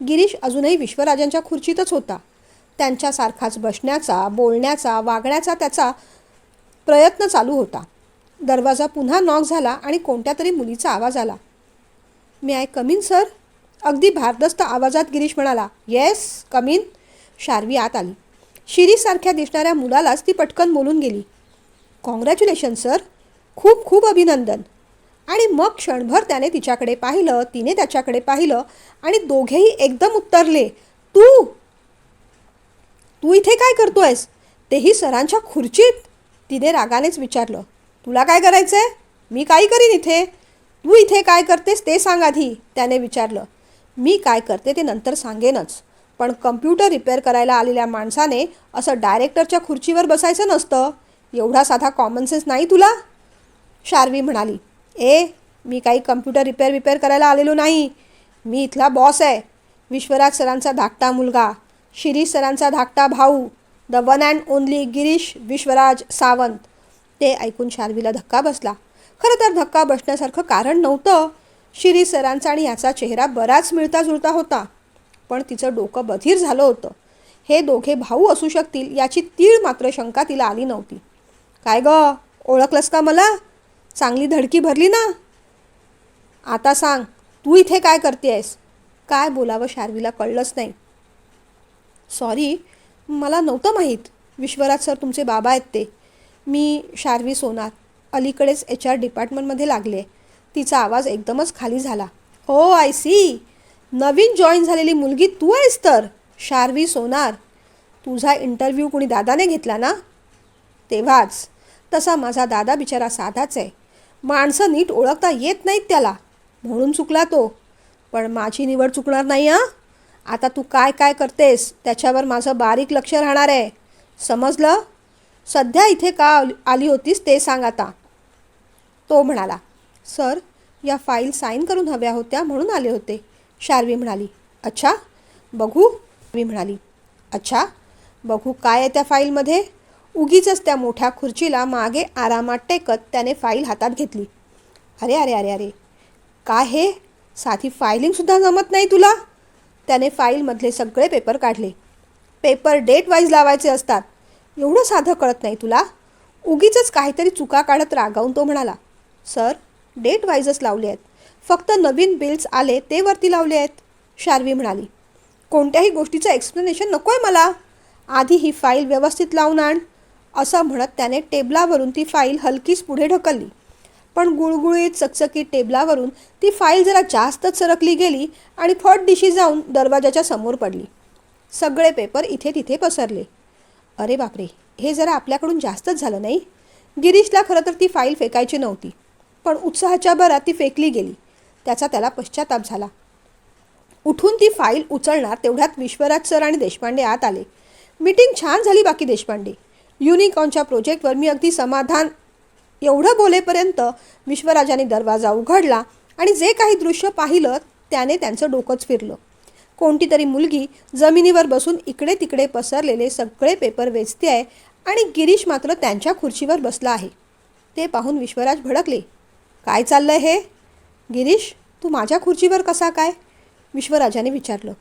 गिरीश अजूनही विश्वराजांच्या खुर्चीतच होता. त्यांच्यासारखाच बसण्याचा, बोलण्याचा, वागण्याचा त्याचा प्रयत्न चालू होता. दरवाजा पुन्हा नॉक झाला आणि कोणत्या तरी मुलीचा आवाज आला. "मे आय कम इन सर?" अगदी भारदस्त आवाजात गिरीश म्हणाला. "Yes, come in." शार्वी आत आली. शिरीषसारख्या दिसणाऱ्या मुलालाच ती पटकन बोलून गेली. "कॉंग्रॅच्युलेशन सर, खूप खूप अभिनंदन." आणि मग क्षणभर त्याने तिच्याकडे पाहिलं, तिने त्याच्याकडे पाहिलं आणि दोघेही एकदम उत्तरले. "तू तू इथे काय करतोयस? तेही सरांच्या खुर्चीत?" तिने रागानेच विचारलं. "तुला काय करायचं आहे? मी काही करीन इथे. तू इथे काय करतेस ते सांग आधी," त्याने विचारलं. "मी काय करते ते नंतर सांगेनच, पण कम्प्युटर रिपेअर करायला आलेल्या माणसाने असं डायरेक्टरच्या खुर्चीवर बसायचं नसतं. एवढा साधा कॉमन सेन्स नाही तुला?" शार्वी म्हणाली. मी काही कम्प्युटर रिपेअर करायला आलेलो नाही. मी इथला बॉस आहे. विश्वराज सरांचा धाकटा मुलगा, शिरीष सरांचा धाकटा भाऊ, the one and only Girish Vishwaraj Sawant." ते ऐकून शार्वीला धक्का बसला. खरं तर धक्का बसण्यासारखं कारण नव्हतं. शिरीष सरांचा आणि याचा चेहरा बराच मिळता जुळता होता. पण तिचं डोकं बधीर झालं होतं. हे दोघे भाऊ असू शकतील याची तीळ मात्र शंका तिला आली नव्हती. "काय गं, ओळखलंस का मला? चांगली धडकी भरली ना? आता सांग, तू इथे काय करतेयस?" काय बोलावं शार्वीला कळलंच नाही. "सॉरी, मला नव्हतं माहीत. विश्वराज सर तुमचे बाबा आहेत ते. मी शार्वी सोनार, अलीकडेच HR डिपार्टमेंटमध्ये लागले." तिचा आवाज एकदमच खाली झाला. "हो, आय सी. नवीन जॉईन झालेली मुलगी तू आहेस तर. शार्वी सोनार. तुझा इंटरव्ह्यू कुणी दादाने घेतला ना?" "तेव्हाच. तसा माझा दादा बिचारा साधाच आहे. माणसं नीट ओळखता येत नाहीत त्याला, म्हणून चुकला तो. पण माझी निवड चुकणार नाही हां. आता तू काय काय करतेस त्याच्यावर माझं बारीक लक्ष राहणार आहे. समजलं? सध्या इथे का आली होतीस ते सांग आता." तो म्हणाला. "सर, या फाईल साईन करून हव्या होत्या म्हणून आले होते." शार्वी म्हणाली. "अच्छा, बघू." मी म्हणाली. "अच्छा, बघू काय आहे त्या फाईलमध्ये." उगीचच त्या मोठ्या खुर्चीला मागे आरामात टेकत त्याने फाईल हातात घेतली. "अरे अरे अरे अरे, काय हे? साधी फायलिंगसुद्धा जमत नाही तुला?" त्याने फाईलमधले सगळे पेपर काढले. "पेपर डेट वाईज लावायचे असतात. एवढं साधं कळत नाही तुला?" उगीचच काहीतरी चुका काढत रागावून तो म्हणाला. "सर, डेट वाईजच लावले आहेत. फक्त नवीन बिल्स आले ते वरती लावले आहेत." शार्वी म्हणाली. "कोणत्याही गोष्टीचं एक्सप्लेनेशन नको आहे मला. आधी ही फाईल व्यवस्थित लावून आण." असं म्हणत त्याने टेबलावरून ती फाईल हलकीच पुढे ढकलली. पण गुळगुळीत चकचकीत टेबलावरून ती फाईल जरा जास्तच सरकली गेली आणि फटदिशी जाऊन दरवाजाच्या समोर पडली. सगळे पेपर इथे तिथे पसरले. "अरे बापरे, हे जरा आपल्याकडून जास्तच झालं नाही?" गिरीशला खरं तर ती फाईल फेकायची नव्हती, पण उत्साहाच्या भरात ती फेकली गेली. त्याचा त्याला पश्चाताप झाला. उठून ती फाईल उचलणार तेवढ्यात विश्वराज सर आणि देशपांडे आत आले. "मीटिंग छान झाली बाकी देशपांडे. युनिकॉर्नच्या प्रोजेक्टवर मी अगदी समाधान." एवढं बोलेपर्यंत विश्वराजाने दरवाजा उघडला आणि जे काही दृश्य पाहिलं त्याने त्यांचं डोकंच फिरलं. कोणती तरी मुलगी जमिनीवर बसून इकडे तिकडे पसरलेले सगळे पेपर वेचते आहे आणि गिरीश मात्र त्यांच्या खुर्चीवर बसला आहे. ते पाहून विश्वराज भडकले. "काय चाललंय हे? गिरीश, तू माझ्या खुर्चीवर कसा काय?" विश्वराजाने विचारलं.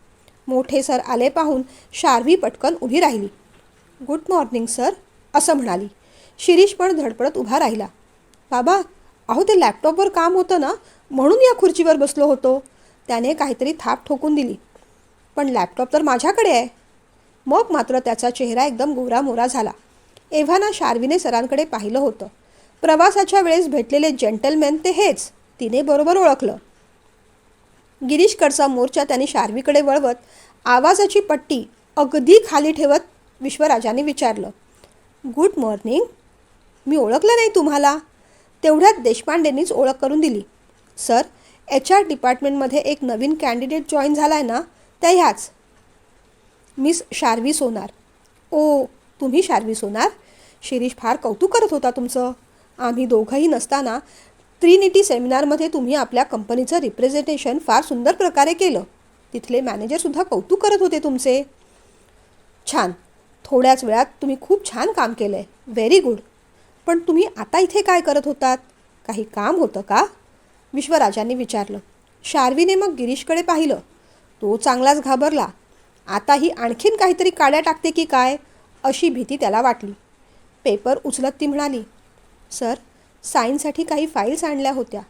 मोठे सर आले पाहून शार्वी पटकन उभी राहिली. "गुड मॉर्निंग सर," असं म्हणाली. शिरीष पण धडपडत उभा राहिला. "बाबा, अहो ते लॅपटॉपवर काम होतं ना, म्हणून या खुर्चीवर बसलो होतो." त्याने काहीतरी थाप ठोकून दिली. "पण लॅपटॉप तर माझ्याकडे आहे." मग मात्र त्याचा चेहरा एकदम गोरामोरा झाला. एव्हाना शार्वीने सरांकडे पाहिलं होतं. प्रवासाच्या वेळेस भेटलेले जेंटलमॅन ते हेच. तिने बरोबर ओळखलं. गिरीशकडचा मोर्चा त्याने शार्वीकडे वळवत आवाजाची पट्टी अगदी खाली ठेवत विश्वराजाने विचारलं. "Good morning. मी ओळखलं नाही तुम्हाला." तेवढ्यात देशपांडेंनीच ओळख करून दिली. "सर, HR डिपार्टमेंटमध्ये एक नवीन कॅन्डिडेट जॉईन झाला आहे ना, त्या ह्याच मिस शार्वी सोनार." "ओ, तुम्ही शार्वी सोनार? शिरीष फार कौतुक करत होता तुमचं. आम्ही दोघंही नसताना ट्रिनिटी सेमिनारमध्ये तुम्ही आपल्या कंपनीचं रिप्रेझेंटेशन फार सुंदर प्रकारे केलं." तिथले मॅनेजरसुद्धा कौतुक करत होते तुमचे. छान. थोड्याच वेळात तुम्ही खूप छान काम केलं आहे. Very good. पण तुम्ही आता इथे काय करत होतात? काही काम होतं का? विश्वराजांनी विचारलं. शार्वीने मग गिरीशकडे पाहिलं. तो चांगलाच घाबरला. आता ही आणखीन काहीतरी काड्या टाकते की काय अशी भीती त्याला वाटली. पेपर उचलत ती म्हणाली, सर, साईनसाठी काही फाईल्स आणल्या होत्या,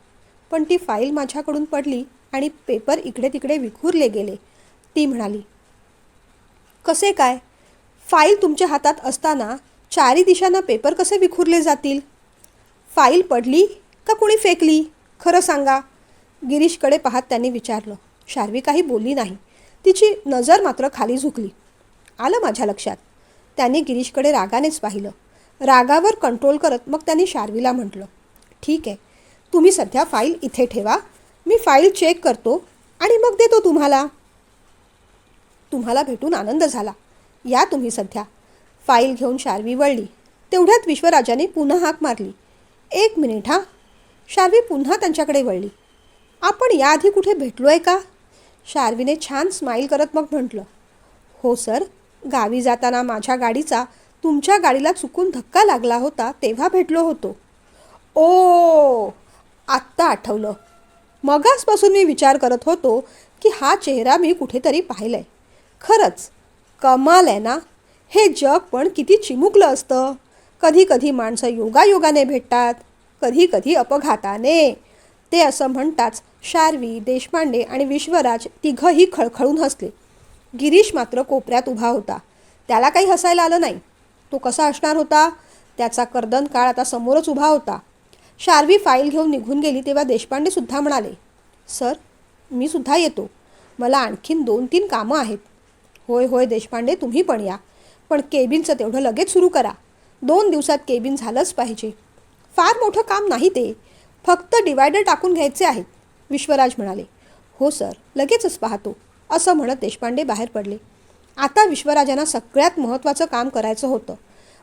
पण ती फाईल माझ्याकडून पडली आणि पेपर इकडे तिकडे विखुरले गेले. ती म्हणाली, कसे काय? फाईल तुमच्या हातात असताना चारी दिशांना पेपर कसे विखुरले जातील? फाईल पडली का कोणी फेकली? खरं सांगा. गिरीशकडे पाहत त्यांनी विचारलं. शार्वी काही बोलली नाही. तिची नजर मात्र खाली झुकली. आलं माझ्या लक्षात. त्यांनी गिरीशकडे रागानेच पाहिलं. रागावर कंट्रोल करत मग त्यांनी शार्वीला म्हटलं, ठीक आहे, तुम्ही सध्या फाईल इथे ठेवा. मी फाईल चेक करतो आणि मग देतो तुम्हाला. तुम्हाला भेटून आनंद झाला. या तुम्ही सध्या. फाईल घेऊन शार्वी वळली. तेवढ्यात विश्वराजाने पुन्हा हाक मारली. 1 मिनिट हां. शार्वी पुन्हा त्यांच्याकडे वळली. आपण याआधी कुठे भेटलो आहे का? शार्वीने छान स्माईल करत मग म्हटलं, हो सर, गावी जाताना माझ्या गाडीचा तुमच्या गाडीला चुकून धक्का लागला होता तेव्हा भेटलो होतो. ओ, आत्ता आठवलं. मगासपासून मी विचार करत होतो की हा चेहरा मी कुठेतरी पाहिलाय. खरंच कमाल आहे ना. हे जग पण किती चिमुकलं असतं. कधी कधी माणसं योगायोगाने भेटतात, कधी कधी अपघाताने. ते असं म्हणताच शार्वी, देशपांडे आणि विश्वराज तिघंही खळखळून हसले. गिरीश मात्र कोपऱ्यात उभा होता. त्याला काही हसायला आलं नाही. तो कसा असणार होता? त्याचा कर्दन काळ आता समोरच उभा होता. शार्वी फाईल घेऊन निघून गेली तेव्हा देशपांडेसुद्धा म्हणाले, सर, मी सुद्धा येतो. मला आणखीन 2-3 कामं आहेत. होय होय देशपांडे, तुम्ही पण या. पण केबिनचं तेवढं लगेच सुरू करा. 2 दिवसात केबिन झालंच पाहिजे. फार मोठं काम नाही ते. फक्त डिवायडर टाकून घ्यायचे आहेत. विश्वराज म्हणाले, हो सर, लगेचच पाहतो. असं म्हणत देशपांडे बाहेर पडले. आता विश्वराजांना सगळ्यात महत्त्वाचं काम करायचं होतं.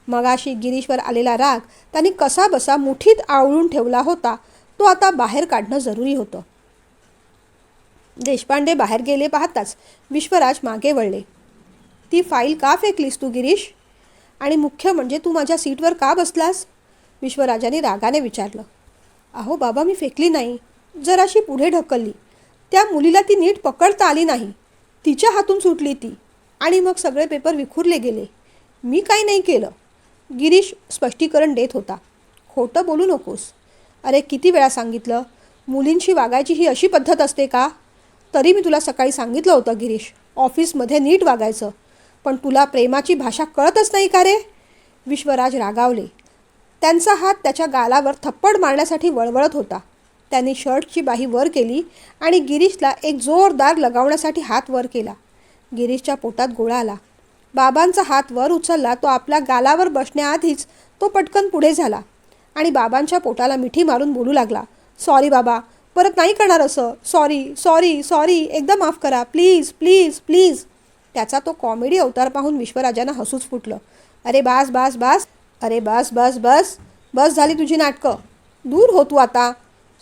मगाशी गिरीशवर आलेला राग त्यांनी कसा बसा मुठीत आवळून ठेवला होता, तो आता बाहेर काढणं जरुरी होतं. देशपांडे बाहेर गेले पाहताच विश्वराज मागे वळले. ती फाईल का फेकलीस तू गिरीश? आणि मुख्य म्हणजे तू माझ्या सीटवर का बसलास? विश्वराजाने रागाने विचारलं. अहो बाबा, मी फेकली नाही. जराशी पुढे ढकलली. त्या मुलीला ती नीट पकडता आली नाही. तिच्या हातून सुटली ती आणि मग सगळे पेपर विखुरले गेले. मी काही नाही केलं. गिरीश स्पष्टीकरण देत होता. खोटं बोलू नकोस. अरे किती वेळा सांगितलं, मुलींशी वागायची ही अशी पद्धत असते का? तरी मी तुला सकाळी सांगितलं होतं गिरीश, ऑफिसमध्ये नीट वागायचं. पण तुला प्रेमाची भाषा कळतच नाही का रे? विश्वराज रागावले. त्यांचा हात त्याच्या गालावर थप्पड मारण्यासाठी वळवळत होता. त्यांनी शर्टची बाही वर केली आणि गिरीशला एक जोरदार लगावण्यासाठी हात वर केला. गिरीशच्या पोटात गोळा आला. बाबांचा हात वर उचलला. तो आपल्या गालावर बसण्याआधीच तो पटकन पुढे झाला आणि बाबांच्या पोटाला मिठी मारून बोलू लागला, सॉरी बाबा, परत नाही करणार असं. सॉरी सॉरी सॉरी, एकदा माफ करा, प्लीज प्लीज प्लीज. त्याचा तो कॉमेडी अवतार पाहून विश्वराजांना हसूच फुटलं. अरे बास बास बास. अरे बस बस बस बस झाली तुझी नाटकं. दूर हो तू आता.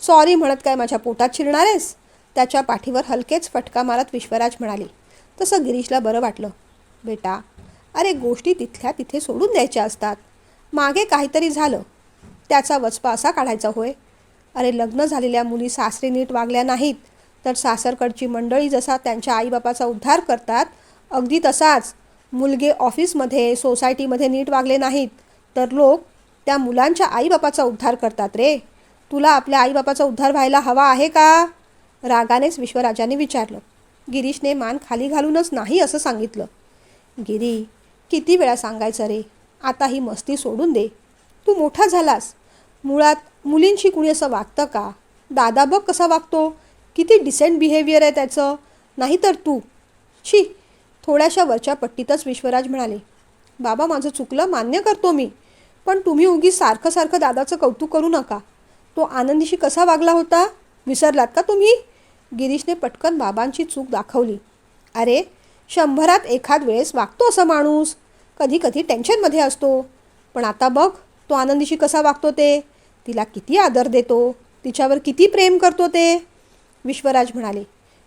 सॉरी म्हणत काय माझ्या पोटात शिरणार आहेस? त्याच्या पाठीवर हलकेच फटका मारत विश्वराज म्हणाले. तसं गिरीशला बरं वाटलं. बेटा, अरे गोष्टी तिथल्या तिथे सोडून द्यायच्या असतात. मागे काहीतरी झालं, त्याचा वचपा असा काढायचा होय? अरे लग्न झालेल्या मुली सासरे नीट वागल्या नाहीत तर सासरकडची मंडळी जसा त्यांच्या आईबापाचा उद्धार करतात, अगदी तसाच मुलगे ऑफिसमध्ये, सोसायटीमध्ये नीट वागले नाहीत तर लोक त्या मुलांच्या आईबापाचा उद्धार करतात रे. तुला आपल्या आईबापाचा उद्धार व्हायला हवा आहे का? रागानेच विश्वराजाने विचारलं. गिरीशने मान खाली घालूनच नाही असं सांगितलं. गिरी, किती वेळा सांगायचं रे, आता ही मस्ती सोडून दे. तू मोठा झालास. मुळात मुलींशी कुणी असं वागतं का? दादा बघ कसा वागतो, किती डिसेंट बिहेवियर आहे त्याचं. नाहीतर तू. शी. थोड्याशा वरच्या पट्टीतच विश्वराज म्हणाले, बाबा माझं चुकलं, मान्य करतो मी. पण तुम्ही उगीच सारखं सारखं दादाचं कौतुक करू नका. तो आनंदीशी कसा वागला होता, विसरलात का तुम्ही? गिरीशने पटकन बाबांची चूक दाखवली. अरे 100त एखाद वेळेस वागतो असा माणूस, कधी कधी टेन्शनमध्ये असतो. पण आता बघ तो आनंदीशी कसा वागतो ते. तिला किती आदर देतो, तिच्यावर किती प्रेम करतो ते. विश्वराज म्हणाले.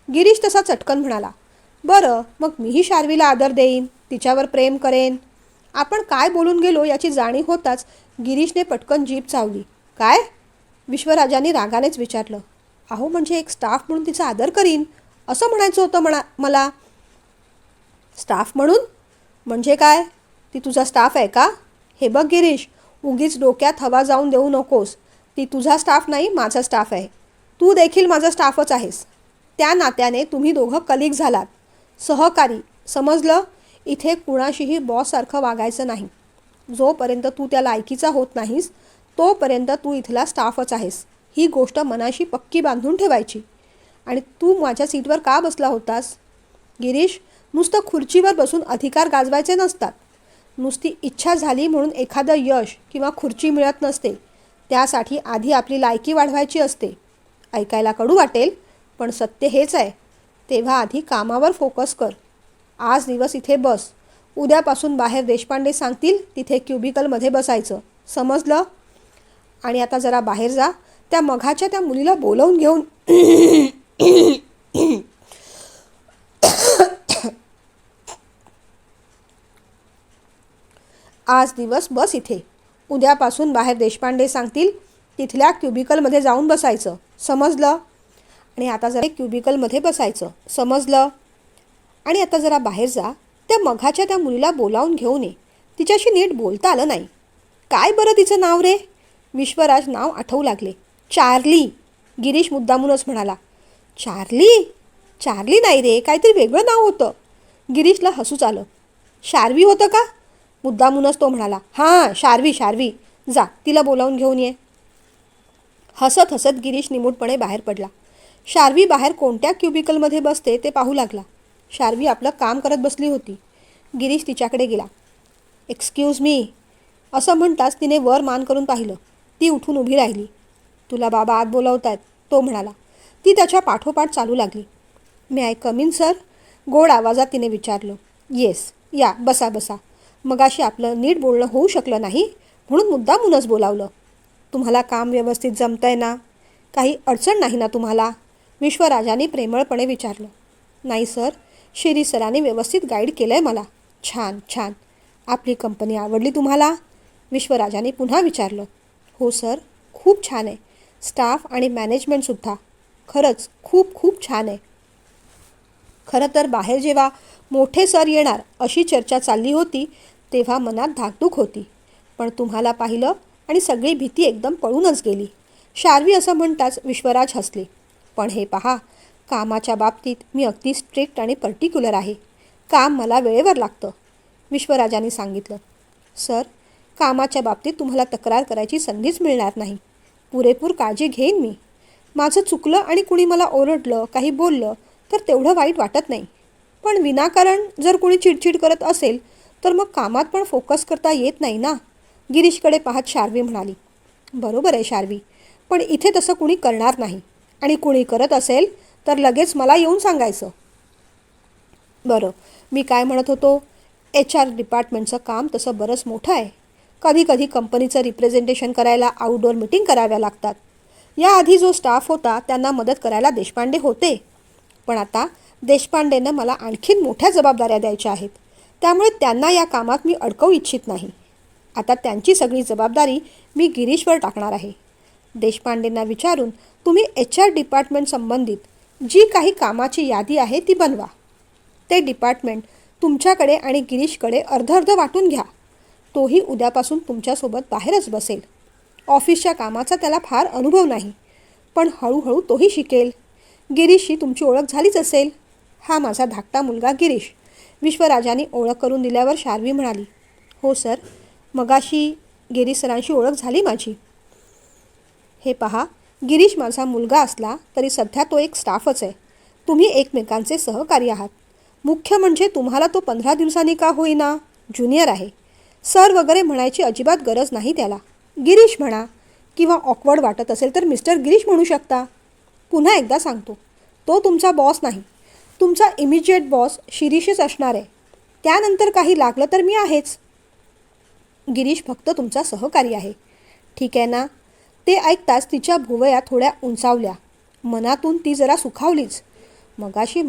गिरीश तसा चटकन म्हणाला, बरं, मग मीही शार्वीला आदर देईन, तिच्यावर प्रेम करेन. आपण काय बोलून गेलो याची जाणीव होताच गिरीशने पटकन जीभ चावली. काय? विश्वराजांनी रागानेच विचारलं. अहो म्हणजे एक स्टाफ म्हणून तिचा आदर करीन असं म्हणायचं होतं मला. स्टाफ म्हणून? म्हणजे काय? ती तुझा स्टाफ आहे का? हे बघ गिरीश, उगीच डोक्यात हवा जाऊन देऊ नकोस. ती तुझा स्टाफ नाही, माझा स्टाफ आहे. तू देखील माझा स्टाफच आहेस. त्या नात्याने तुम्ही दोघं कलिग झालात, सहकारी. समजलं? इथे कुणाशीही बॉससारखं वागायचं नाही. जोपर्यंत तू त्या लायकीचा होत नाहीस तोपर्यंत तू इथला स्टाफच आहेस. ही गोष्ट मनाशी पक्की बांधून ठेवायची. आणि तू माझ्या सीटवर का बसला होतास? गिरीश, नुसतं खुर्चीवर बसून अधिकार गाजवायचे नसतात. नुसती इच्छा झाली म्हणून एखादं यश किंवा खुर्ची मिळत नसते. त्यासाठी आधी आपली लायकी वाढवायची असते. ऐकायला कडू वाटेल, पण सत्य हेच आहे. तेव्हा आधी कामावर फोकस कर. आज दिवस इथे बस. उद्यापासून बाहेर देशपांडे सांगतील तिथे क्युबिकलमध्ये बसायचं. समजलं? आणि आता जरा बाहेर जा. त्या मघाच्या त्या मुलीला बोलवून घेऊन आज दिवस बस इथे. उद्यापासून बाहेर देशपांडे सांगतील तिथल्या क्युबिकलमध्ये जाऊन बसायचं. समजलं? आणि आता जरा क्युबिकलमध्ये बसायचं. समजलं? आणि आता जरा बाहेर जा. त्या मघाच्या त्या मुलीला बोलावून घेऊन ये. तिच्याशी नीट बोलता आलं नाही. काय बरं तिचं नाव रे? विश्वराज नाव आठवू लागले. चार्ली. गिरीश मुद्दामूनच म्हणाला. चार्ली? चार्ली नाही रे, काहीतरी वेगळं नाव होतं. गिरीशला हसूच आलं. शार्वी होतं का? मुद्दामूनच तो म्हणाला. हां, शार्वी. जा, तिला बोलावून घेऊन ये. हसत हसत गिरीश निमूटपणे बाहेर पडला. शार्वी बाहेर कोणत्या क्युबिकलमध्ये बसते ते पाहू लागला. शार्वी आपलं काम करत बसली होती. गिरीश तिच्याकडे गेला. एक्सक्यूज मी असं म्हणताच तिने वर मान करून पाहिलं. ती उठून उभी राहिली. तुला बाबा आत बोलावतायत, तो म्हणाला. ती त्याच्या पाठोपाठ चालू लागली. मे आय कम इन सर? गोड आवाजात तिने विचारलं. येस, या, बसा. मगाशी आपलं नीट बोलणं होऊ शकलं नाही म्हणून मुद्दामूनच बोलावलं. तुम्हाला काम व्यवस्थित जमतंय ना? काही अडचण नाही ना तुम्हाला? विश्वराजांनी प्रेमळपणे विचारलं. नाही सर, शिरी सरांनी व्यवस्थित गाईड केलं आहे मला. छान. आपली कंपनी आवडली तुम्हाला? विश्वराजांनी पुन्हा विचारलं. हो सर, खूप छान आहे. स्टाफ आणि मॅनेजमेंटसुद्धा खरंच खूप छान आहे. खरं तर बाहेर जेव्हा मोठे सर येणार अशी चर्चा चालली होती तेव्हा मनात धाकधूक होती. पण तुम्हाला पाहिलं आणि सगळी भीती एकदम पळूनच गेली. शार्वी असं म्हणताच विश्वराज हसले. पण हे पहा, कामाच्या बाबतीत मी अगदी स्ट्रिक्ट आणि पर्टिक्युलर आहे. काम मला वेळेवर लागतं. विश्वराजांनी सांगितलं. सर, कामाच्या बाबतीत तुम्हाला तक्रार करायची संधीच मिळणार नाही. पुरेपूर काळजी घेईन मी. माझं चुकलं आणि कुणी मला ओरडलं, काही बोललं तर तेवढं वाईट वाटत नाही. पण विनाकारण जर कुणी चिडचिड करत असेल तर मग कामात पण फोकस करता येत नाही ना. गिरीशकडे पाहत शार्वी म्हणाली. बरोबर आहे शार्वी, पण इथे तसं कुणी करणार नाही. आणि कुणी करत असेल तर लगेच मला येऊन सांगायचं. बरं, मी काय म्हणत होतो, HR डिपार्टमेंटचं काम तसं बरंच मोठं आहे. कधी कंपनीचं रिप्रेझेंटेशन करायला आउटडोअर मीटिंग कराव्या लागतात. याआधी जो स्टाफ होता त्यांना मदत करायला देशपांडे होते. पण आता देशपांडेंना मला आणखीन मोठ्या जबाबदाऱ्या द्यायच्या आहेत. त्यामुळे त्यांना या कामात मी अडकवू इच्छित नाही. आता त्यांची सगळी जबाबदारी मी गिरीशवर टाकणार आहे. देशपांडेंना विचारून तुम्ही HR डिपार्टमेंट संबंधित जी काही कामाची यादी आहे ती बनवा. ते डिपार्टमेंट तुमच्याकडे आणि गिरीशकडे अर्ध वाटून घ्या. तोही उद्यापासून तुमच्यासोबत बाहेरच बसेल. ऑफिसच्या कामाचा त्याला फार अनुभव नाही, पण हळूहळू तोही शिकेल. गिरीशशी तुमची ओळख झालीच असेल. हा माझा धाकटा मुलगा गिरीश. विश्वराजांनी ओळख करून दिल्यावर शार्वी म्हणाली. हो सर, मगाशी गिरीश सरांशी ओळख झाली माझी. हे पहा, गिरीश माझा मुलगा असला तरी सध्या तो एक स्टाफच आहे. तुम्ही एकमेकांचे सहकारी आहात. मुख्य म्हणजे तुम्हाला तो 15 दिवसांनी का होईना ज्युनियर आहे. सर वगैरे म्हणायची अजिबात गरज नाही त्याला. गिरीश म्हणा, किंवा ऑकवर्ड वाटत असेल तर मिस्टर गिरीश म्हणू शकता. पुन्हा एकदा सांगतो, तो तुमचा बॉस नाही. तुमचा इमिजिएट बॉस शिरीषच असणार आहे. त्यानंतर काही लागलं तर मी आहेच. गिरीश फक्त तुमचा सहकारी आहे. ठीक आहे ना? ते ऐकताच तिच्या भुवया थोड्या उंचावल्या. मनातून ती जरा सुखावलीच. मगाशी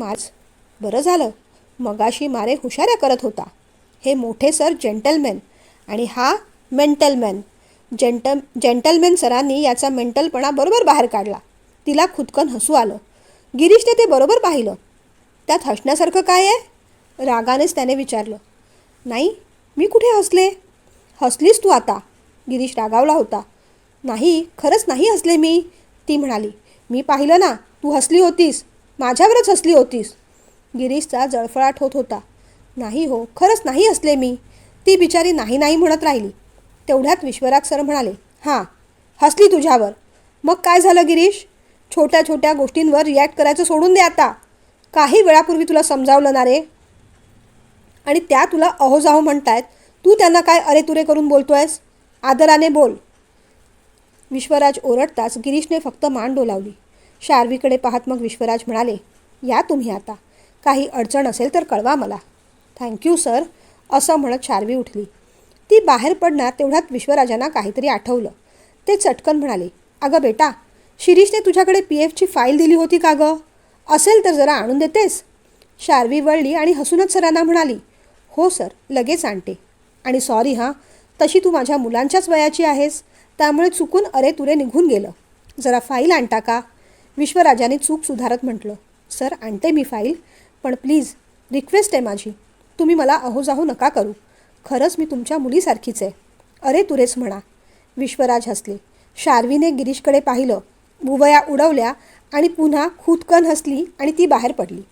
बरं झालं, मगाशी मारे हुशाऱ्या करत होता. हे मोठे सर जेंटलमॅन आणि हा मेंटलमॅन. जेंटलमॅन सरांनी याचा मेंटलपणा बरोबर बाहेर काढला. तिला खुदकन हसू आलं. गिरीशने ते बरोबर पाहिलं. त्यात हसण्यासारखं काय आहे? रागानेच त्याने विचारलं. नाही, मी कुठे हसले? हसलीस तू आता, गिरीश रागावला होता. नाही, खरंच नाही हसले मी, ती म्हणाली. मी पाहिलं ना, तू हसली होतीस, माझ्यावरच हसली होतीस. गिरीशचा जळफळाट होत होता. नाही हो, खरंच नाही हसले मी, ती बिचारी नाही नाही म्हणत राहिली. तेवढ्यात विश्वराज सर म्हणाले. हां, हसली तुझ्यावर. मग काय झालं गिरीश? छोट्या छोट्या गोष्टींवर रिॲक्ट करायचं सोडून दे आता. काही वेळापूर्वी तुला समजावलं ना रे. आणि त्या तुला अहोजाहो म्हणतायत, तू त्यांना काय अरेतुरे करून बोलतोयस? आदराने बोल. विश्वराज ओरडताच गिरीशने फक्त मान डोलावली. शार्वीकडे पाहत मग विश्वराज म्हणाले. या तुम्ही आता. काही अडचण असेल तर कळवा मला. थँक्यू सर, असं म्हणत शार्वी उठली. ती बाहेर पडणार तेवढ्यात विश्वराजांना काहीतरी आठवलं. ते चटकन म्हणाले. अगं बेटा, शिरीषने तुझ्याकडे PFची फाईल दिली होती का गं? असेल तर जरा आणून देतेस? शार्वी वळली आणि हसूनच सरांना म्हणाली. हो सर, लगेच आणते. आणि सॉरी हां, तशी तू माझ्या मुलांच्याच वयाची आहेस, त्यामुळे चुकून अरेतुरे निघून गेलं. जरा फाईल आणता का? विश्वराजाने चूक सुधारत म्हटलं. सर, आणते मी फाईल, पण प्लीज रिक्वेस्ट आहे माझी, तुम्ही मला अहोजाहो नका करू. खरंच मी तुमच्या मुलीसारखीच आहे. अरेतुरेच म्हणा. विश्वराज हसले. शार्वीने गिरीशकडे पाहिलं, भुवया उडवल्या आणि पुन्हा खुदकन हसली आणि ती बाहेर पडली.